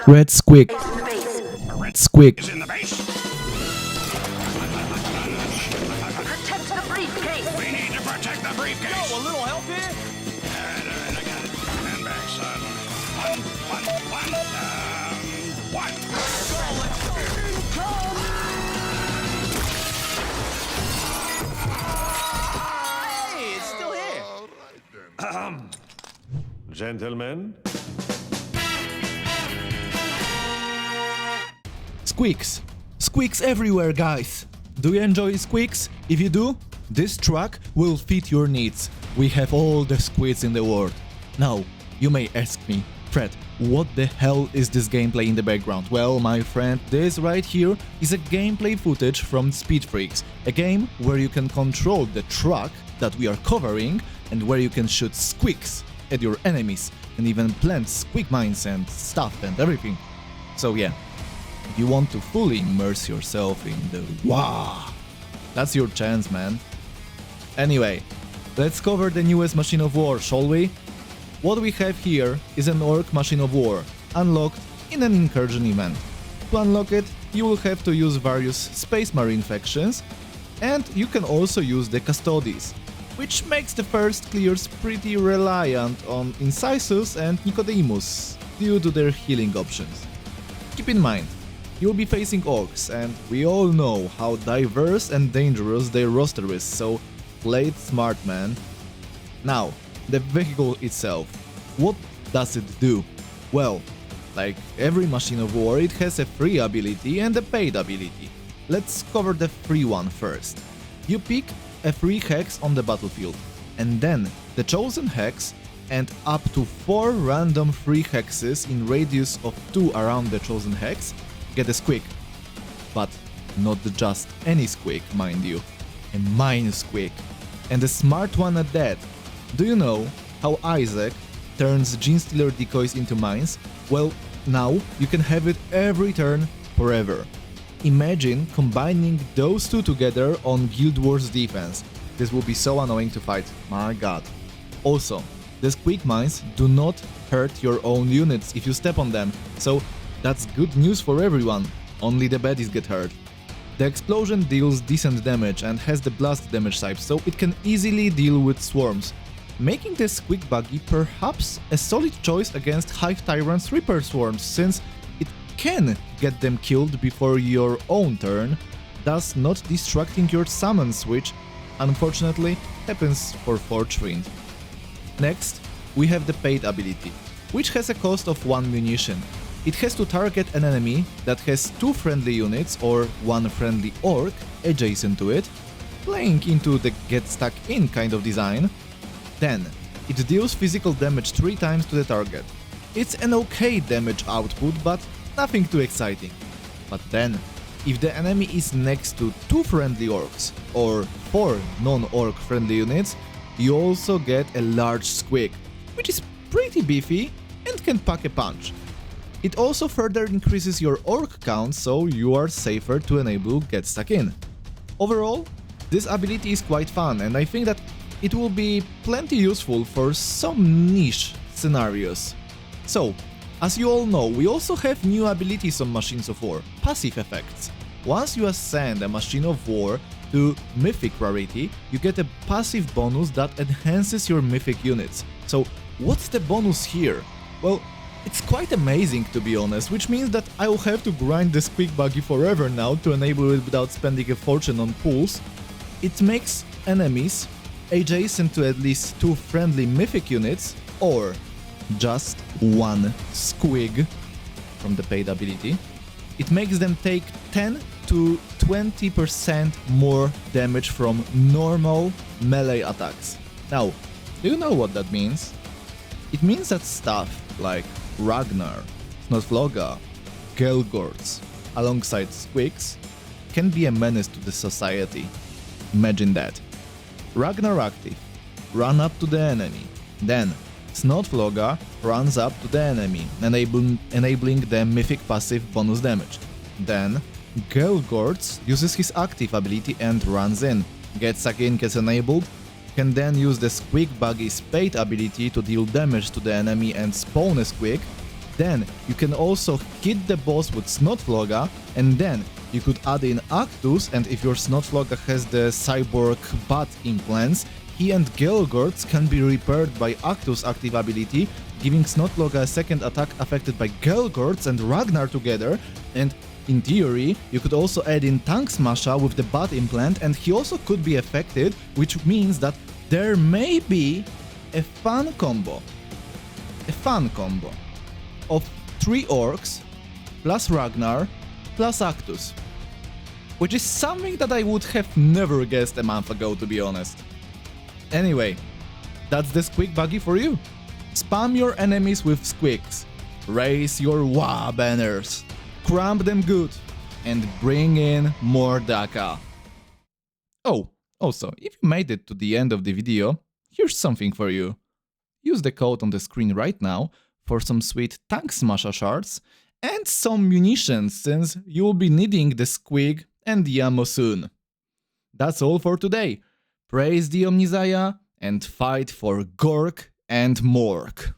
Red squeak. Red squeak. Is in the base. Protect the briefcase. We need to protect the briefcase. A little help here? I got it. Stand back, son. One. Hey, it's still here. Gentlemen, Squeaks. Squeaks everywhere, guys. Do you enjoy squeaks? If you do, this truck will fit your needs. We have all the squeaks in the world. Now, you may ask me, Fred, what the hell is this gameplay in the background? Well, my friend, this right here is a gameplay footage from Speed Freaks, a game where you can control the truck that we are covering and where you can shoot squeaks at your enemies and even plant squeak mines and stuff and everything. So yeah, if you want to fully immerse yourself in the wow, that's your chance, man. Anyway, let's cover the newest machine of war, shall we? What we have here is an orc machine of war, unlocked in an incursion event. To unlock it, you will have to use various Space Marine factions, and you can also use the Custodies, which makes the first clears pretty reliant on Incisus and Nicodemus due to their healing options. Keep in mind, you'll be facing orcs, and we all know how diverse and dangerous their roster is, so play it smart, man. Now, the vehicle itself. What does it do? Well, like every machine of war, it has a free ability and a paid ability. Let's cover the free one first. You pick a free hex on the battlefield, and then the chosen hex and up to 4 random free hexes in radius of 2 around the chosen hex get a squeak. But not just any squeak, mind you, a mine squeak. And a smart one at that. Do you know how Isaac turns Genestealer decoys into mines? Well, now you can have it every turn forever. Imagine combining those two together on Guild Wars defense. This will be so annoying to fight, my god. Also, the squeak mines do not hurt your own units if you step on them, so that's good news for everyone, only the baddies get hurt. The explosion deals decent damage and has the blast damage type, so it can easily deal with swarms, making the Squigbuggy perhaps a solid choice against Hive Tyrant's Reaper swarms, since it can get them killed before your own turn, thus not distracting your summons, which unfortunately happens for Forge Wind. Next, we have the paid ability, which has a cost of 1 munition. It has to target an enemy that has 2 friendly units or 1 friendly orc adjacent to it, playing into the get stuck in kind of design. Then, it deals physical damage 3 times to the target. It's an okay damage output, but nothing too exciting. But then, if the enemy is next to 2 friendly orcs or 4 non-orc friendly units, you also get a large squeak, which is pretty beefy and can pack a punch. It also further increases your orc count, so you are safer to enable get stuck in. Overall, this ability is quite fun, and I think that it will be plenty useful for some niche scenarios. So, as you all know, we also have new abilities on Machines of War, passive effects. Once you ascend a Machine of War to Mythic rarity, you get a passive bonus that enhances your Mythic units. So, what's the bonus here? Well, it's quite amazing, to be honest, which means that I will have to grind the Squigbuggy forever now to enable it without spending a fortune on pools. It makes enemies adjacent to at least 2 friendly Mythic units, or just 1 squig from the paid ability. It makes them take 10 to 20% more damage from normal melee attacks. Now, do you know what that means? It means that stuff like Ragnar, Snotfloga, Gelgords, alongside squeaks, can be a menace to the society. Imagine that. Ragnar active, run up to the enemy, then Snotfloga runs up to the enemy, enabling the Mythic passive bonus damage. Then Gelgords uses his active ability and runs in, gets again gets enabled, can then use the Squigbuggy's paid ability to deal damage to the enemy and spawn a squeak, Then you can also hit the boss with Snotlogga, and then you could add in Actus, and if your Snotlogga has the cyborg butt implants, he and Gelgorts can be repaired by Actus active ability, giving Snotlogga a second attack affected by Gelgorts and Ragnar together, and in theory, you could also add in Tank Smasher with the butt implant, and he also could be affected, which means that there may be a fun combo of 3 orcs plus Ragnar plus Actus, which is something that I would have never guessed a month ago, to be honest. Anyway, that's the Squigbuggy for you. Spam your enemies with squeaks, raise your WA banners, cramp them good, and bring in more Daka. Oh, also, if you made it to the end of the video, here's something for you. Use the code on the screen right now for some sweet Tank Smasher shards and some munitions, since you'll be needing the squeak and the ammo soon. That's all for today. Praise the Omnizaya and fight for Gork and Mork.